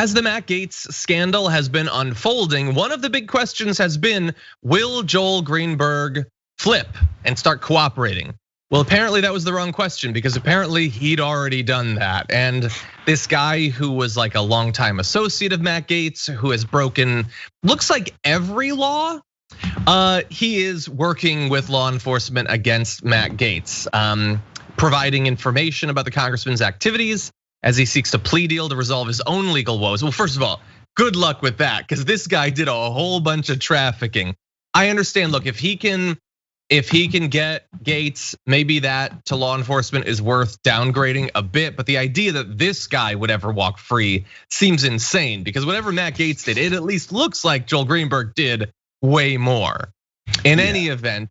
As the Matt Gaetz scandal has been unfolding, one of the big questions has been, will Joel Greenberg flip and start cooperating? Well, apparently that was the wrong question, because apparently he'd already done that. And this guy who was like a longtime associate of Matt Gaetz, who has broken, looks like every law, he is working with law enforcement against Matt Gaetz, providing information about the congressman's activities as he seeks a plea deal to resolve his own legal woes. Well, first of all, good luck with that, because this guy did a whole bunch of trafficking. I understand, look, if he can get Gaetz, maybe that to law enforcement is worth downgrading a bit. But the idea that this guy would ever walk free seems insane, because whatever Matt Gaetz did, it at least looks like Joel Greenberg did way more. In any event,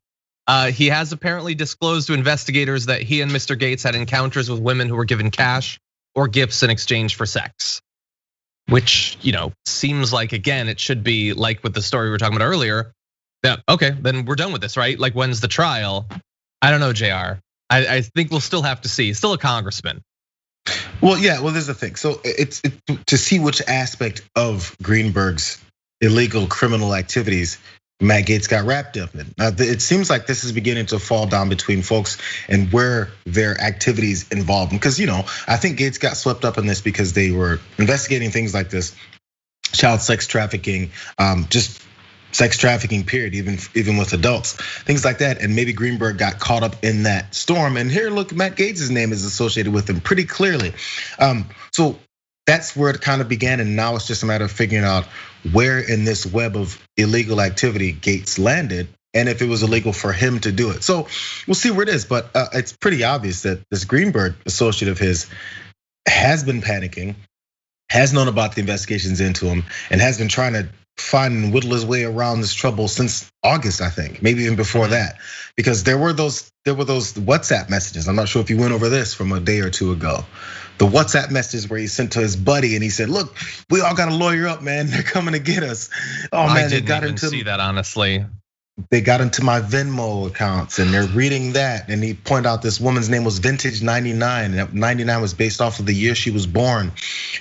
he has apparently disclosed to investigators that he and Mr. Gaetz had encounters with women who were given cash or gifts in exchange for sex, which seems like, again, it should be like with the story we were talking about earlier. Yeah, okay, then we're done with this, right? Like, when's the trial? I don't know, JR. I think we'll still have to see. He's still a congressman. Well, yeah, well, there's the thing. So it's to see which aspect of Greenberg's illegal criminal activities Matt Gaetz got wrapped up in. It seems like this is beginning to fall down between folks and where their activities involved. Because I think Gaetz got swept up in this because they were investigating things like this, child sex trafficking, just sex trafficking, period, even with adults, things like that. And maybe Greenberg got caught up in that storm. And here, look, Matt Gaetz' name is associated with him pretty clearly. So that's where it kind of began, and now it's just a matter of figuring out where in this web of illegal activity Gaetz landed, and if it was illegal for him to do it. So we'll see where it is, but it's pretty obvious that this Greenberg associate of his has been panicking, has known about the investigations into him, and has been trying to find and whittle his way around this trouble since August, I think, maybe even before that, because there were those WhatsApp messages. I'm not sure if you went over this from a day or two ago. The WhatsApp messages where he sent to his buddy and he said, "Look, we all got to lawyer up, man. They're coming to get us." Oh man, I didn't even see that, honestly. They got into my Venmo accounts and they're reading that. And he pointed out this woman's name was Vintage 99. And 99 was based off of the year she was born.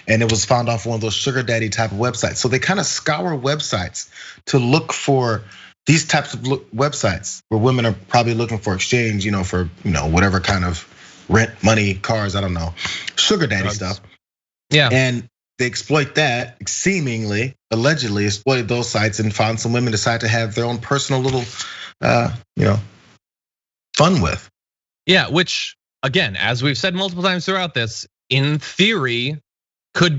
And it was found off one of those sugar daddy type of websites. So they kind of scour websites to look for these types of websites where women are probably looking for exchange, for whatever kind of rent, money, cars, I don't know, sugar daddy stuff. Yeah. And they exploit that, seemingly, allegedly exploited those sites and found some women decide to have their own personal little, fun with. Yeah, which again, as we've said multiple times throughout this, in theory,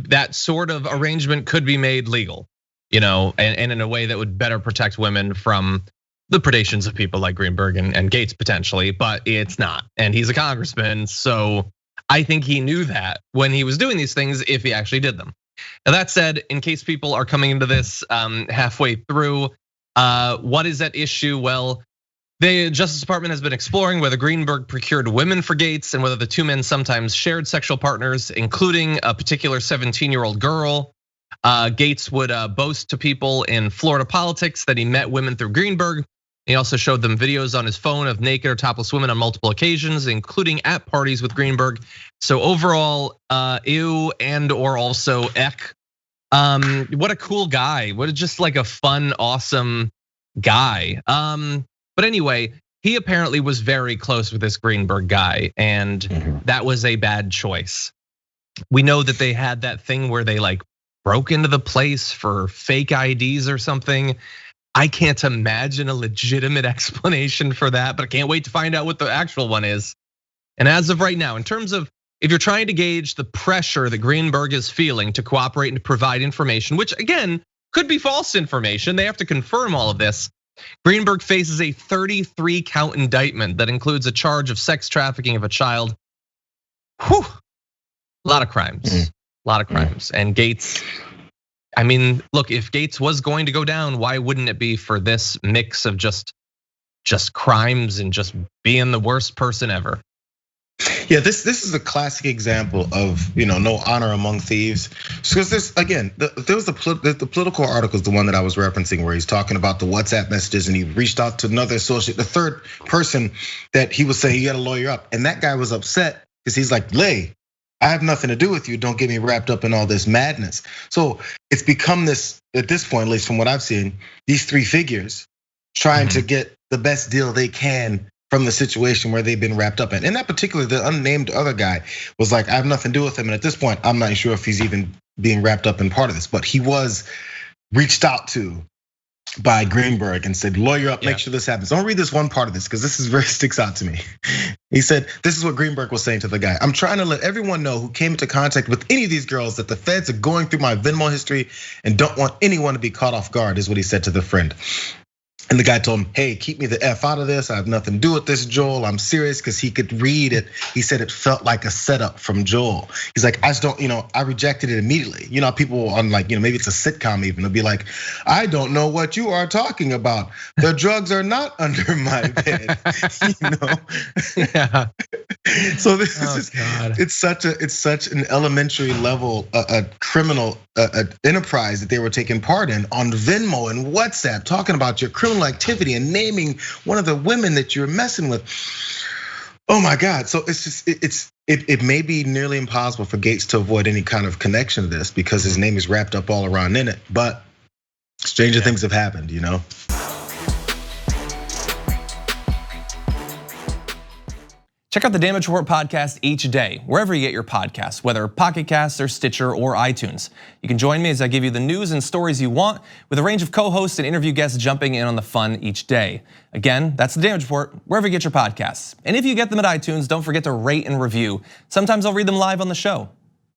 that sort of arrangement could be made legal, and in a way that would better protect women from the predations of people like Greenberg and Gaetz potentially, but it's not. And he's a congressman, so I think he knew that when he was doing these things, if he actually did them. Now that said, in case people are coming into this halfway through, what is at issue? Well, the Justice Department has been exploring whether Greenberg procured women for Gaetz and whether the two men sometimes shared sexual partners, including a particular 17-year-old girl. Gaetz would boast to people in Florida politics that he met women through Greenberg. He also showed them videos on his phone of naked or topless women on multiple occasions, including at parties with Greenberg. So overall, ew and or also eck. What a cool guy. What just like a fun, awesome guy. But anyway, he apparently was very close with this Greenberg guy, and that was a bad choice. We know that they had that thing where they like broke into the place for fake IDs or something. I can't imagine a legitimate explanation for that, but I can't wait to find out what the actual one is. And as of right now, in terms of if you're trying to gauge the pressure that Greenberg is feeling to cooperate and to provide information, which again, could be false information, they have to confirm all of this. Greenberg faces a 33 count indictment that includes a charge of sex trafficking of a child. Whew, a lot of crimes, a lot of crimes. And Gaetz, I mean, look, if Gaetz was going to go down, why wouldn't it be for this mix of just crimes and just being the worst person ever? Yeah, this is a classic example of no honor among thieves. Because this again, there was the political article is the one that I was referencing where he's talking about the WhatsApp messages and he reached out to another associate, the third person that he was saying you got to lawyer up, and that guy was upset because he's like, Lay, I have nothing to do with you. Don't get me wrapped up in all this madness. So it's become this, at this point, at least from what I've seen, these three figures trying to get the best deal they can from the situation where they've been wrapped up in. In that particular, the unnamed other guy was like, I have nothing to do with him. And at this point, I'm not sure if he's even being wrapped up in part of this, but he was reached out to by Greenberg and said, lawyer up, make sure this happens. Don't read this one part of this because this is very sticks out to me. He said, this is what Greenberg was saying to the guy. I'm trying to let everyone know who came into contact with any of these girls that the feds are going through my Venmo history and don't want anyone to be caught off guard, is what he said to the friend. And the guy told him, hey, keep me the F out of this. I have nothing to do with this, Joel. I'm serious, because he could read it. He said it felt like a setup from Joel. He's like, I just don't, I rejected it immediately. People on maybe it's a sitcom even, they'll be like, I don't know what you are talking about. The drugs are not under my bed. Yeah. So this is it's such an elementary level, a criminal enterprise that they were taking part in on Venmo and WhatsApp, talking about your criminal activity and naming one of the women that you're messing with. Oh my God. So it's just, it may be nearly impossible for Gaetz to avoid any kind of connection to this because his name is wrapped up all around in it. But stranger things have happened, Check out the Damage Report podcast each day, wherever you get your podcasts, whether Pocket Casts or Stitcher or iTunes. You can join me as I give you the news and stories you want, with a range of co-hosts and interview guests jumping in on the fun each day. Again, that's the Damage Report, wherever you get your podcasts. And if you get them at iTunes, don't forget to rate and review. Sometimes I'll read them live on the show.